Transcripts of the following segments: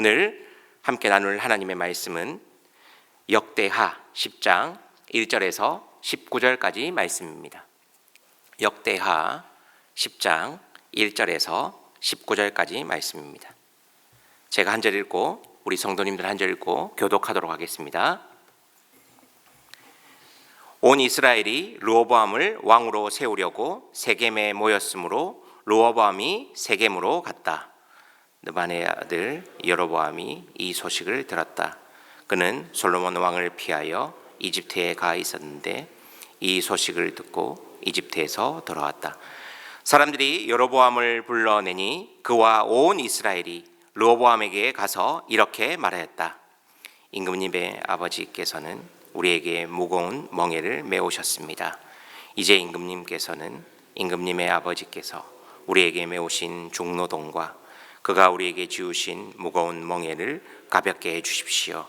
오늘 함께 나눌 하나님의 말씀은 역대하 10장 1절에서 19절까지 말씀입니다. 역대하 10장 1절에서 19절까지 말씀입니다. 제가 한 절 읽고 우리 성도님들 한 절 읽고 교독하도록 하겠습니다. 온 이스라엘이 르호보암을 왕으로 세우려고 세겜에 모였으므로 르호보암이 세겜으로 갔다. 느바의 아들 여로보암이 이 소식을 들었다. 그는 솔로몬 왕을 피하여 이집트에 가 있었는데 이 소식을 듣고 이집트에서 돌아왔다. 사람들이 여로보암을 불러내니 그와 온 이스라엘이 르호보암에게 가서 이렇게 말하였다. 임금님의 아버지께서는 우리에게 무거운 멍에를 메우셨습니다. 이제 임금님께서는 임금님의 아버지께서 우리에게 메우신 중노동과 그가 우리에게 지우신 무거운 멍에를 가볍게 해주십시오.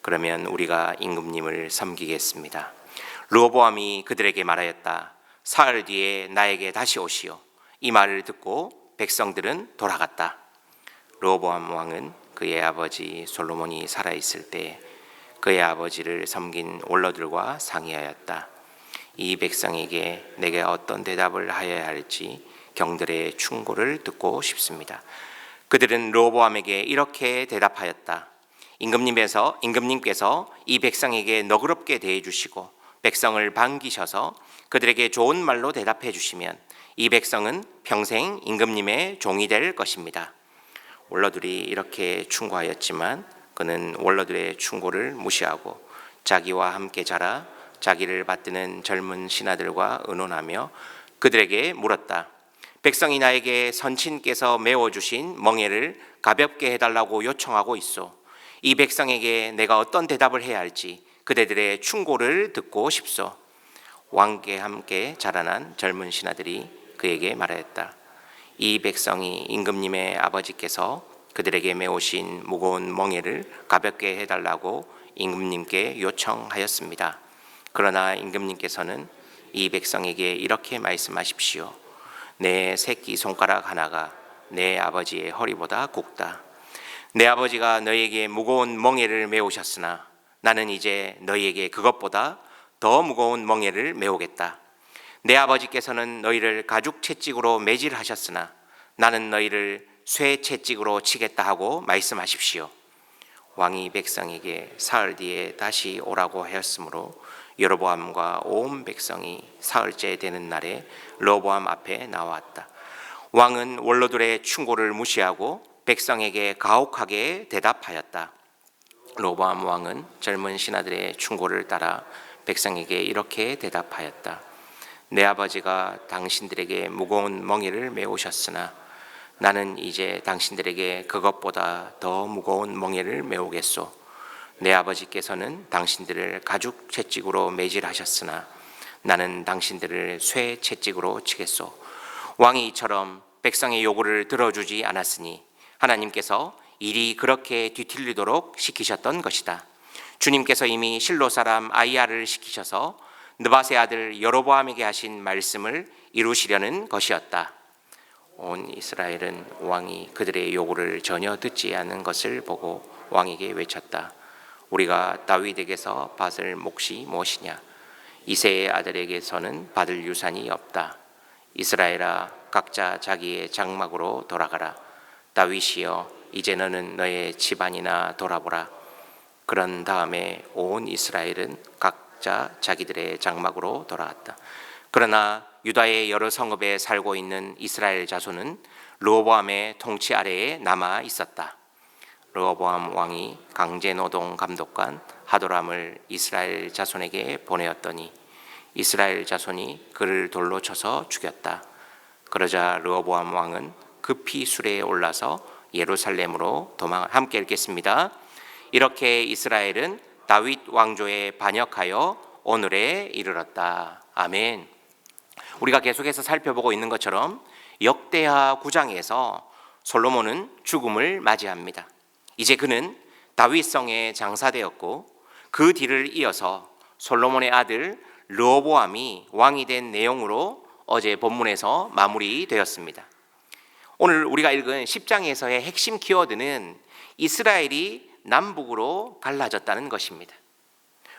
그러면 우리가 임금님을 섬기겠습니다. 르호보암이 그들에게 말하였다. 사흘 뒤에 나에게 다시 오시오. 이 말을 듣고 백성들은 돌아갔다. 르호보암 왕은 그의 아버지 솔로몬이 살아있을 때 그의 아버지를 섬긴 원로들과 상의하였다. 이 백성에게 내가 어떤 대답을 하여야 할지 경들의 충고를 듣고 싶습니다. 그들은 르호보암에게 이렇게 대답하였다. 임금님께서 이 백성에게 너그럽게 대해주시고 백성을 반기셔서 그들에게 좋은 말로 대답해 주시면 이 백성은 평생 임금님의 종이 될 것입니다. 원로들이 이렇게 충고하였지만 그는 원로들의 충고를 무시하고 자기와 함께 자라 자기를 받드는 젊은 신하들과 의논하며 그들에게 물었다. 백성이 나에게 선친께서 메워주신 멍에를 가볍게 해달라고 요청하고 있소. 이 백성에게 내가 어떤 대답을 해야 할지 그대들의 충고를 듣고 싶소. 왕께 함께 자라난 젊은 신하들이 그에게 말하였다. 이 백성이 임금님의 아버지께서 그들에게 메우신 무거운 멍에를 가볍게 해달라고 임금님께 요청하였습니다. 그러나 임금님께서는 이 백성에게 이렇게 말씀하십시오. 내 새끼 손가락 하나가 내 아버지의 허리보다 굵다. 내 아버지가 너희에게 무거운 멍에를 메우셨으나 나는 이제 너희에게 그것보다 더 무거운 멍에를 메우겠다. 내 아버지께서는 너희를 가죽 채찍으로 매질하셨으나 나는 너희를 쇠 채찍으로 치겠다 하고 말씀하십시오. 왕이 백성에게 사흘 뒤에 다시 오라고 하였으므로 여로보암과 온 백성이 사흘째 되는 날에 르호보암 앞에 나왔다. 왕은 원로들의 충고를 무시하고 백성에게 가혹하게 대답하였다. 르호보암 왕은 젊은 신하들의 충고를 따라 백성에게 이렇게 대답하였다. 내 아버지가 당신들에게 무거운 멍에를 메우셨으나 나는 이제 당신들에게 그것보다 더 무거운 멍에를 메우겠소. 내 아버지께서는 당신들을 가죽 채찍으로 매질하셨으나 나는 당신들을 쇠 채찍으로 치겠소. 왕이 이처럼 백성의 요구를 들어주지 않았으니 하나님께서 일이 그렇게 뒤틀리도록 시키셨던 것이다. 주님께서 이미 실로 사람 아이야를 시키셔서 느밧의 아들 여로보암에게 하신 말씀을 이루시려는 것이었다. 온 이스라엘은 왕이 그들의 요구를 전혀 듣지 않은 것을 보고 왕에게 외쳤다. 우리가 다윗에게서 받을 몫이 무엇이냐? 이새의 아들에게서는 받을 유산이 없다. 이스라엘아, 각자 자기의 장막으로 돌아가라. 다윗이여, 이제 너는 너의 집안이나 돌아보라. 그런 다음에 온 이스라엘은 각자 자기들의 장막으로 돌아왔다. 그러나 유다의 여러 성읍에 살고 있는 이스라엘 자손은 르호보암의 통치 아래에 남아 있었다. 르호보암 왕이 강제노동 감독관 하도람을 이스라엘 자손에게 보내었더니 이스라엘 자손이 그를 돌로 쳐서 죽였다. 그러자 르호보암 왕은 급히 수레에 올라서 예루살렘으로 함께 읽겠습니다. 이렇게 이스라엘은 다윗 왕조에 반역하여 오늘에 이르렀다. 아멘. 우리가 계속해서 살펴보고 있는 것처럼 역대하 9장에서 솔로몬은 죽음을 맞이합니다. 이제 그는 다윗성에 장사되었고 그 뒤를 이어서 솔로몬의 아들 르호보암이 왕이 된 내용으로 어제 본문에서 마무리되었습니다. 오늘 우리가 읽은 10장에서의 핵심 키워드는 이스라엘이 남북으로 갈라졌다는 것입니다.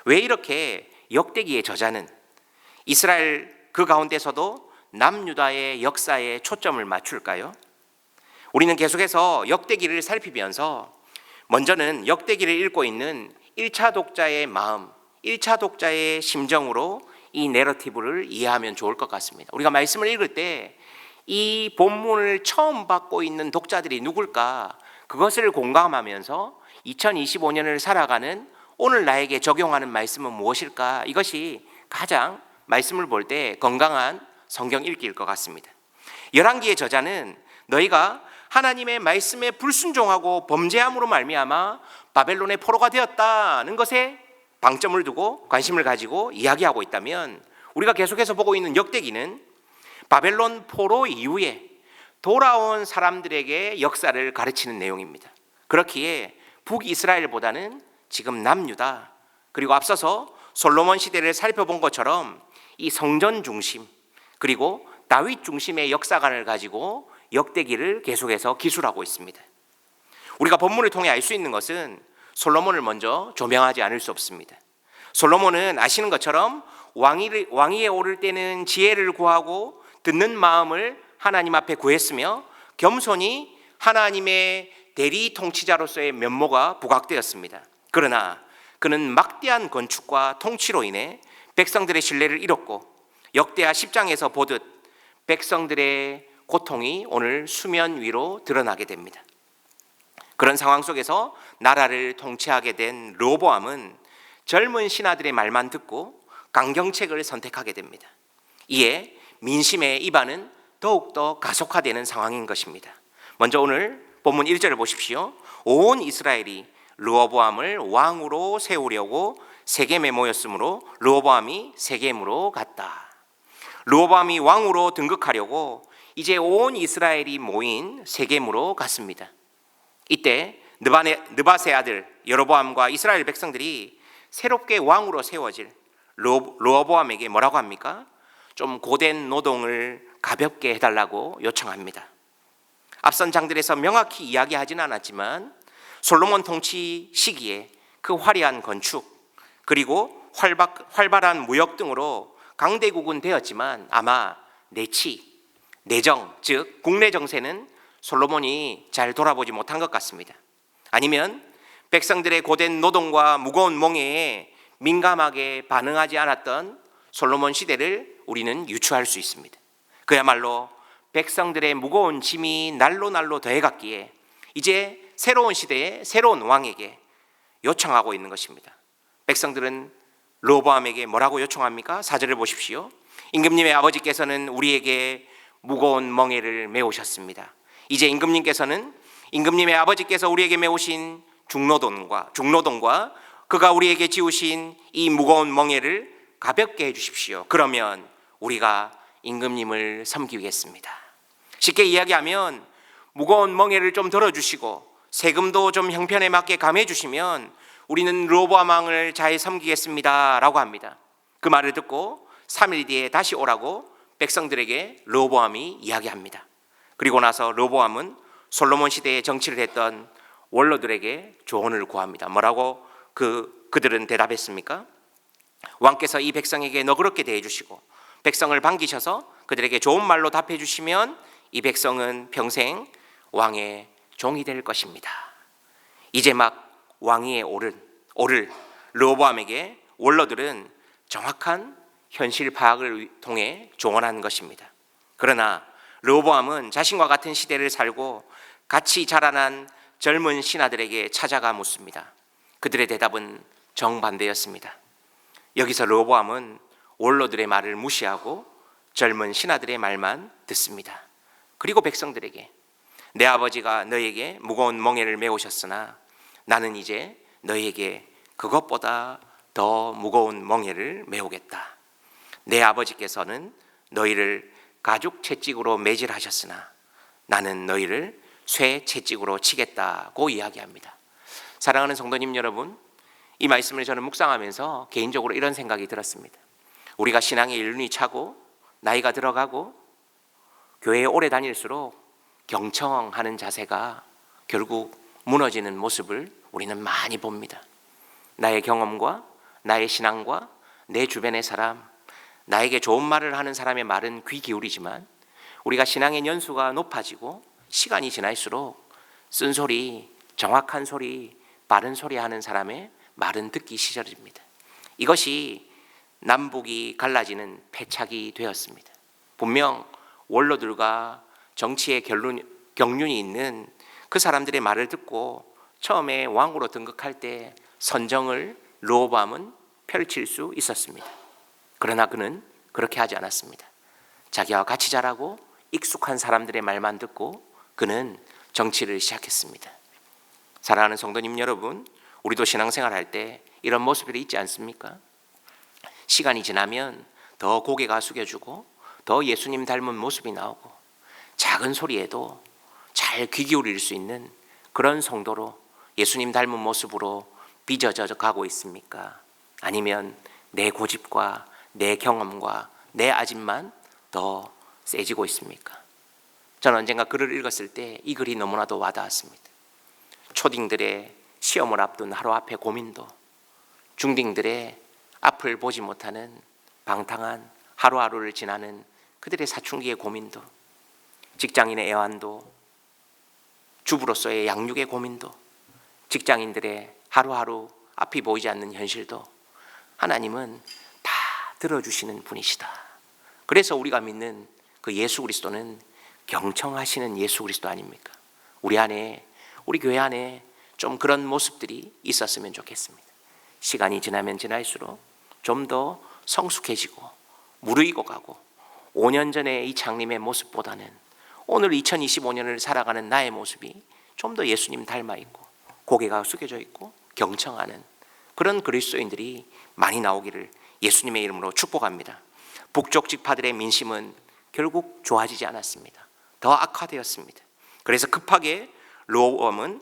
왜 이렇게 역대기의 저자는 이스라엘 그 가운데서도 남유다의 역사에 초점을 맞출까요? 우리는 계속해서 역대기를 살피면서 먼저는 역대기를 읽고 있는 1차 독자의 마음, 1차 독자의 심정으로 이 내러티브를 이해하면 좋을 것 같습니다. 우리가 말씀을 읽을 때 이 본문을 처음 받고 있는 독자들이 누굴까? 그것을 공감하면서 2025년을 살아가는 오늘 나에게 적용하는 말씀은 무엇일까? 이것이 가장 말씀을 볼 때 건강한 성경 읽기일 것 같습니다. 열왕기의 저자는 너희가 하나님의 말씀에 불순종하고 범죄함으로 말미암아 바벨론의 포로가 되었다는 것에 방점을 두고 관심을 가지고 이야기하고 있다면, 우리가 계속해서 보고 있는 역대기는 바벨론 포로 이후에 돌아온 사람들에게 역사를 가르치는 내용입니다. 그렇기에 북이스라엘보다는 지금 남유다, 그리고 앞서서 솔로몬 시대를 살펴본 것처럼 이 성전 중심 그리고 다윗 중심의 역사관을 가지고 역대기를 계속해서 기술하고 있습니다. 우리가 본문을 통해 알 수 있는 것은 솔로몬을 먼저 조명하지 않을 수 없습니다. 솔로몬은 아시는 것처럼 왕위에 오를 때는 지혜를 구하고 듣는 마음을 하나님 앞에 구했으며 겸손히 하나님의 대리 통치자로서의 면모가 부각되었습니다. 그러나 그는 막대한 건축과 통치로 인해 백성들의 신뢰를 잃었고, 역대하 10장에서 보듯 백성들의 고통이 오늘 수면 위로 드러나게 됩니다. 그런 상황 속에서 나라를 통치하게 된 르호보암은 젊은 신하들의 말만 듣고 강경책을 선택하게 됩니다. 이에 민심의 이반은 더욱더 가속화되는 상황인 것입니다. 먼저 오늘 본문 1절을 보십시오. 온 이스라엘이 르호보암을 왕으로 세우려고 세겜에 모였으므로 르호보암이 세겜으로 갔다. 르호보암이 왕으로 등극하려고 이제 온 이스라엘이 모인 세겜으로 갔습니다. 이때 느밧의 아들 여로보암과 이스라엘 백성들이 새롭게 왕으로 세워질 르호보암에게 뭐라고 합니까? 좀 고된 노동을 가볍게 해달라고 요청합니다. 앞선 장들에서 명확히 이야기하지는 않았지만 솔로몬 통치 시기에 그 화려한 건축 그리고 활발한 무역 등으로 강대국은 되었지만 아마 내정, 즉 국내 정세는 솔로몬이 잘 돌아보지 못한 것 같습니다. 아니면 백성들의 고된 노동과 무거운 몽해에 민감하게 반응하지 않았던 솔로몬 시대를 우리는 유추할 수 있습니다. 그야말로 백성들의 무거운 짐이 날로 더해갔기에 이제 새로운 시대에 새로운 왕에게 요청하고 있는 것입니다. 백성들은 르호보암에게 뭐라고 요청합니까? 4절을 보십시오. 임금님의 아버지께서는 우리에게 무거운 멍에를 메우셨습니다. 이제 임금님의 아버지께서 우리에게 메우신 중노동과 그가 우리에게 지우신 이 무거운 멍에를 가볍게 해주십시오. 그러면 우리가 임금님을 섬기겠습니다. 쉽게 이야기하면 무거운 멍에를 좀 덜어주시고 세금도 좀 형편에 맞게 감해주시면 우리는 르호보암 왕을 잘 섬기겠습니다 라고 합니다. 그 말을 듣고 3일 뒤에 다시 오라고 백성들에게 르호보암이 이야기합니다. 그리고 나서 르호보암은 솔로몬 시대에 정치를 했던 원로들에게 조언을 구합니다. 뭐라고 그들은 대답했습니까? 왕께서 이 백성에게 너그럽게 대해주시고 백성을 반기셔서 그들에게 좋은 말로 답해주시면 이 백성은 평생 왕의 종이 될 것입니다. 이제 막 왕위에 오를 르호보암에게 원로들은 정확한 현실 파악을 통해 조언한 것입니다. 그러나 르호보암은 자신과 같은 시대를 살고 같이 자라난 젊은 신하들에게 찾아가 묻습니다. 그들의 대답은 정반대였습니다. 여기서 르호보암은 원로들의 말을 무시하고 젊은 신하들의 말만 듣습니다. 그리고 백성들에게 내 아버지가 너희에게 무거운 멍에를 메우셨으나 나는 이제 너희에게 그것보다 더 무거운 멍에를 메우겠다. 내 아버지께서는 너희를 가죽 채찍으로 매질하셨으나 나는 너희를 쇠 채찍으로 치겠다고 이야기합니다. 사랑하는 성도님 여러분, 이 말씀을 저는 묵상하면서 개인적으로 이런 생각이 들었습니다. 우리가 신앙의 연륜이 차고 나이가 들어가고 교회에 오래 다닐수록 경청하는 자세가 결국 무너지는 모습을 우리는 많이 봅니다. 나의 경험과 나의 신앙과 내 주변의 사람, 나에게 좋은 말을 하는 사람의 말은 귀 기울이지만 우리가 신앙의 연수가 높아지고 시간이 지날수록 쓴소리, 정확한 소리, 바른 소리 하는 사람의 말은 듣기 싫어집니다. 이것이 남북이 갈라지는 패착이 되었습니다. 분명 원로들과 정치의 경륜이 있는 그 사람들의 말을 듣고 처음에 왕으로 등극할 때 선정을 르호보암은 펼칠 수 있었습니다. 그러나 그는 그렇게 하지 않았습니다. 자기와 같이 자라고 익숙한 사람들의 말만 듣고 그는 정치를 시작했습니다. 사랑하는 성도님 여러분, 우리도 신앙생활할 때 이런 모습들이 있지 않습니까? 시간이 지나면 더 고개가 숙여지고 더 예수님 닮은 모습이 나오고 작은 소리에도 잘 귀 기울일 수 있는 그런 성도로 예수님 닮은 모습으로 빚어져 가고 있습니까? 아니면 내 고집과 내 경험과 내 아집만 더 세지고 있습니까? 저는 언젠가 글을 읽었을 때 이 글이 너무나도 와닿았습니다. 초딩들의 시험을 앞둔 하루 앞의 고민도, 중딩들의 앞을 보지 못하는 방탕한 하루하루를 지나는 그들의 사춘기의 고민도, 직장인의 애환도, 주부로서의 양육의 고민도, 직장인들의 하루하루 앞이 보이지 않는 현실도 하나님은 다 들어주시는 분이시다. 그래서 우리가 믿는 그 예수 그리스도는 경청하시는 예수 그리스도 아닙니까? 우리 안에, 우리 교회 안에 좀 그런 모습들이 있었으면 좋겠습니다. 시간이 지나면 지날수록 좀 더 성숙해지고 무르익어 가고 5년 전의 이 장님의 모습보다는 오늘 2025년을 살아가는 나의 모습이 좀 더 예수님 닮아 있고 고개가 숙여져 있고 경청하는 그런 그리스도인들이 많이 나오기를 예수님의 이름으로 축복합니다. 북쪽 지파들의 민심은 결국 좋아지지 않았습니다. 더 악화되었습니다. 그래서 급하게 르호보암은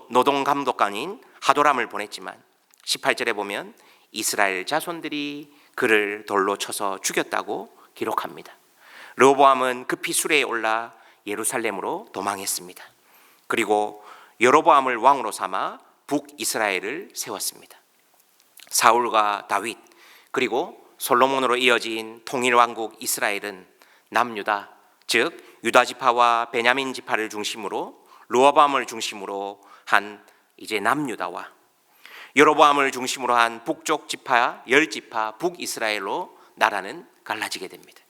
노동감독관인 하도람을 보냈지만 18절에 보면 이스라엘 자손들이 그를 돌로 쳐서 죽였다고 기록합니다. 르호보암은 급히 수레에 올라 예루살렘으로 도망했습니다. 그리고 여로보암을 왕으로 삼아 북이스라엘을 세웠습니다. 사울과 다윗 그리고 솔로몬으로 이어진 통일왕국 이스라엘은 남유다, 즉 유다 지파와 베냐민 지파를 중심으로 르호보암을 중심으로 한 이제 남유다와 여로보암을 중심으로 한 북쪽 지파 10지파 북이스라엘로 나라는 갈라지게 됩니다.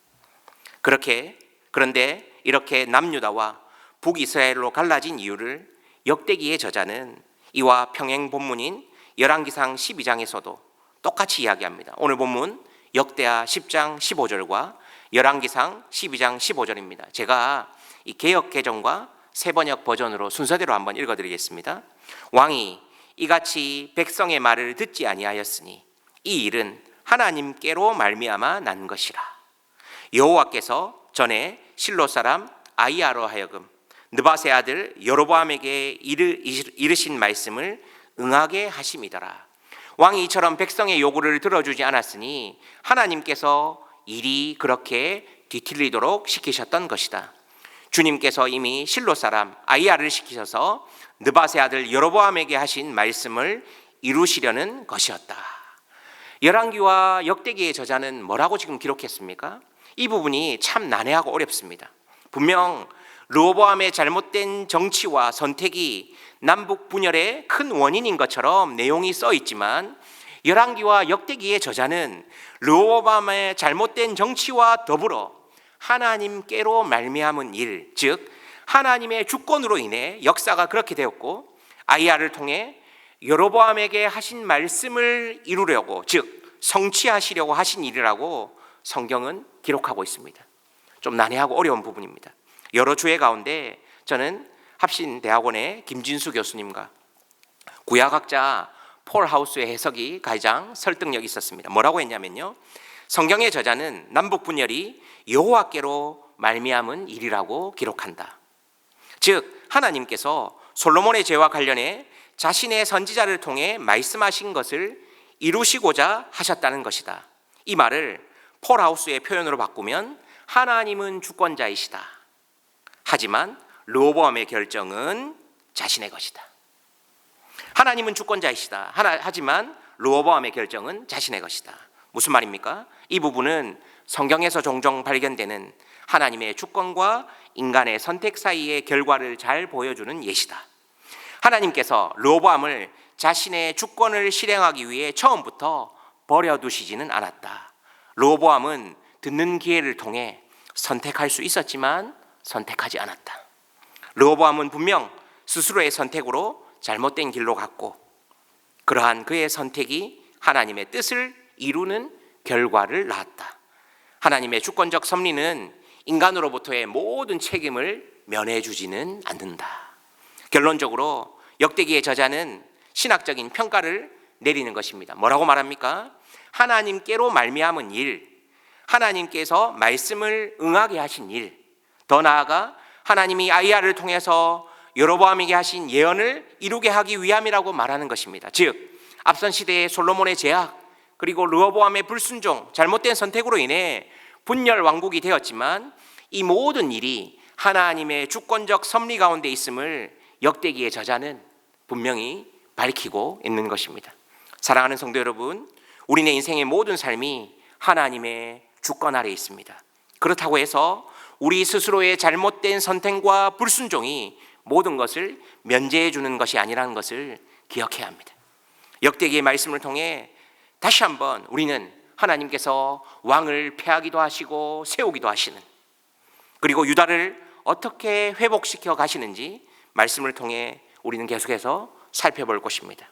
그런데 이렇게 남유다와 북이스라엘로 갈라진 이유를 역대기의 저자는 이와 평행 본문인 열왕기상 12장에서도 똑같이 이야기합니다. 오늘 본문 역대하 10장 15절과 열왕기상 12장 15절입니다. 제가 이 개역 개정과 새번역 버전으로 순서대로 한번 읽어드리겠습니다. 왕이 이같이 백성의 말을 듣지 아니하였으니 이 일은 하나님께로 말미암아 난 것이라. 여호와께서 전에 실로 사람 아히야로 하여금 느밧의 아들 여로보암에게 이르신 말씀을 응하게 하심이더라. 왕이 이처럼 백성의 요구를 들어주지 않았으니 하나님께서 일이 그렇게 뒤틀리도록 시키셨던 것이다. 주님께서 이미 실로 사람 아히야를 시키셔서 느밧의 아들 여로보암에게 하신 말씀을 이루시려는 것이었다. 열왕기와 역대기의 저자는 뭐라고 지금 기록했습니까? 이 부분이 참 난해하고 어렵습니다. 분명 르호보암의 잘못된 정치와 선택이 남북 분열의 큰 원인인 것처럼 내용이 써 있지만 열왕기와 역대기의 저자는 르호보암의 잘못된 정치와 더불어 하나님께로 말미암은 일, 즉 하나님의 주권으로 인해 역사가 그렇게 되었고 아히야를 통해 여로보암에게 하신 말씀을 이루려고, 즉 성취하시려고 하신 일이라고 성경은 기록하고 있습니다. 좀 난해하고 어려운 부분입니다. 여러 주의 가운데 저는 합신대학원의 김진수 교수님과 구약학자 폴 하우스의 해석이 가장 설득력이 있었습니다. 뭐라고 했냐면요, 성경의 저자는 남북 분열이 여호와께로 말미암은 일이라고 기록한다. 즉 하나님께서 솔로몬의 죄와 관련해 자신의 선지자를 통해 말씀하신 것을 이루시고자 하셨다는 것이다. 이 말을 폴 하우스의 표현으로 바꾸면 하나님은 주권자이시다. 하지만 르호보암의 결정은 자신의 것이다. 하나님은 주권자이시다. 하지만 르호보암의 결정은 자신의 것이다. 무슨 말입니까? 이 부분은 성경에서 종종 발견되는 하나님의 주권과 인간의 선택 사이의 결과를 잘 보여주는 예시다. 하나님께서 르호보암을 자신의 주권을 실행하기 위해 처음부터 버려두시지는 않았다. 르호보암은 듣는 기회를 통해 선택할 수 있었지만 선택하지 않았다. 르호보암은 분명 스스로의 선택으로 잘못된 길로 갔고, 그러한 그의 선택이 하나님의 뜻을 이루는 결과를 낳았다. 하나님의 주권적 섭리는 인간으로부터의 모든 책임을 면해주지는 않는다. 결론적으로 역대기의 저자는 신학적인 평가를 내리는 것입니다. 뭐라고 말합니까? 하나님께로 말미암은 일, 하나님께서 말씀을 응하게 하신 일, 더 나아가 하나님이 아이야를 통해서 여로보암에게 하신 예언을 이루게 하기 위함이라고 말하는 것입니다. 즉, 앞선 시대의 솔로몬의 제약, 그리고 르호보암의 불순종, 잘못된 선택으로 인해 분열 왕국이 되었지만 이 모든 일이 하나님의 주권적 섭리 가운데 있음을 역대기의 저자는 분명히 밝히고 있는 것입니다. 사랑하는 성도 여러분, 우리네 인생의 모든 삶이 하나님의 주권 아래 있습니다. 그렇다고 해서 우리 스스로의 잘못된 선택과 불순종이 모든 것을 면제해 주는 것이 아니라는 것을 기억해야 합니다. 역대기의 말씀을 통해 다시 한번 우리는 하나님께서 왕을 폐하기도 하시고 세우기도 하시는, 그리고 유다를 어떻게 회복시켜 가시는지 말씀을 통해 우리는 계속해서 살펴볼 것입니다.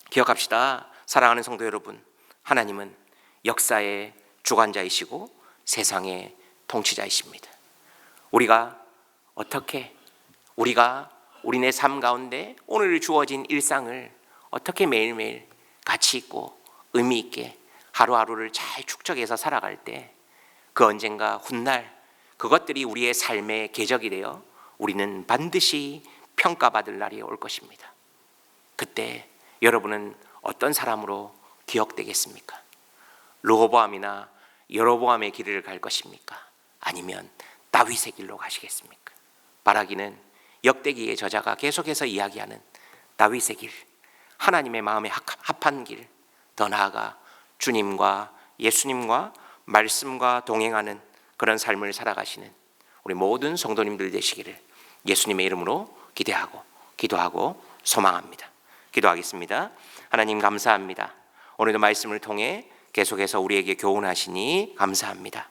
기억합시다. 사랑하는 성도 여러분, 하나님은 역사의 주관자이시고 세상의 통치자이십니다. 우리가 우리네 삶 가운데 오늘 주어진 일상을 어떻게 매일매일 가치 있고 의미 있게 하루하루를 잘 축적해서 살아갈 때 그 언젠가 훗날 그것들이 우리의 삶의 궤적이 되어 우리는 반드시 평가받을 날이 올 것입니다. 그때 여러분은 어떤 사람으로 기억되겠습니까? 르호보암이나 여로보암의 길을 갈 것입니까? 아니면 다윗의 길로 가시겠습니까? 바라기는 역대기의 저자가 계속해서 이야기하는 다윗의 길, 하나님의 마음에 합한 길, 더 나아가 주님과 예수님과 말씀과 동행하는 그런 삶을 살아가시는 우리 모든 성도님들 되시기를 예수님의 이름으로 기대하고 기도하고 소망합니다. 기도하겠습니다. 하나님 감사합니다. 오늘도 말씀을 통해 계속해서 우리에게 교훈하시니 감사합니다.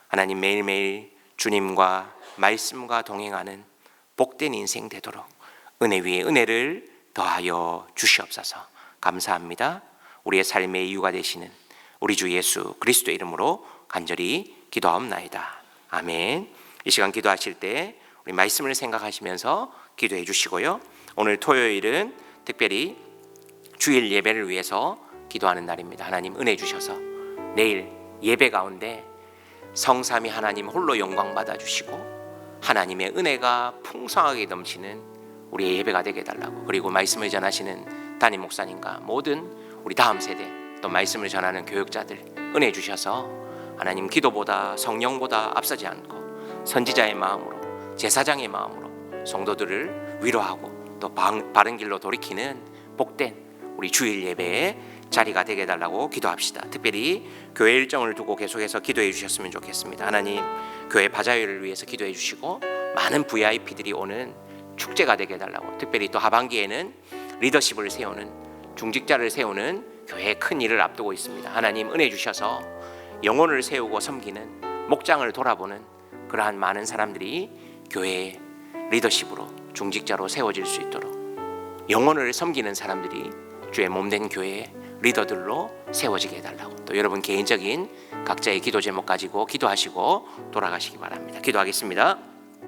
하나님, 매일매일 주님과 말씀과 동행하는 복된 인생 되도록 은혜 위에 은혜를 더하여 주시옵소서. 감사합니다. 우리의 삶의 이유가 되시는 우리 주 예수 그리스도의 이름으로 간절히 기도하옵나이다. 아멘. 이 시간 기도하실 때 우리 말씀을 생각하시면서 기도해 주시고요. 오늘 토요일은 특별히 주일 예배를 위해서 기도하는 날입니다. 하나님 은혜 주셔서 내일 예배 가운데 성삼위 하나님 홀로 영광 받아 주시고 하나님의 은혜가 풍성하게 넘치는 우리의 예배가 되게 해달라고, 그리고 말씀을 전하시는 담임 목사님과 모든 우리 다음 세대 또 말씀을 전하는 교육자들 은혜 주셔서 하나님 기도보다 성령보다 앞서지 않고 선지자의 마음으로 제사장의 마음으로 성도들을 위로하고 또 바른 길로 돌이키는 복된 우리 주일 예배의 자리가 되게 해달라고 기도합시다. 특별히 교회 일정을 두고 계속해서 기도해 주셨으면 좋겠습니다. 하나님, 교회 바자회를 위해서 기도해 주시고 많은 VIP들이 오는 축제가 되게 해달라고, 특별히 또 하반기에는 리더십을 세우는, 중직자를 세우는 교회의 큰 일을 앞두고 있습니다. 하나님 은혜 주셔서 영혼을 세우고 섬기는, 목장을 돌아보는 그러한 많은 사람들이 교회의 리더십으로 중직자로 세워질 수 있도록, 영혼을 섬기는 사람들이 주의 몸된 교회의 리더들로 세워지게 해달라고, 또 여러분 개인적인 각자의 기도 제목 가지고 기도하시고 돌아가시기 바랍니다. 기도하겠습니다.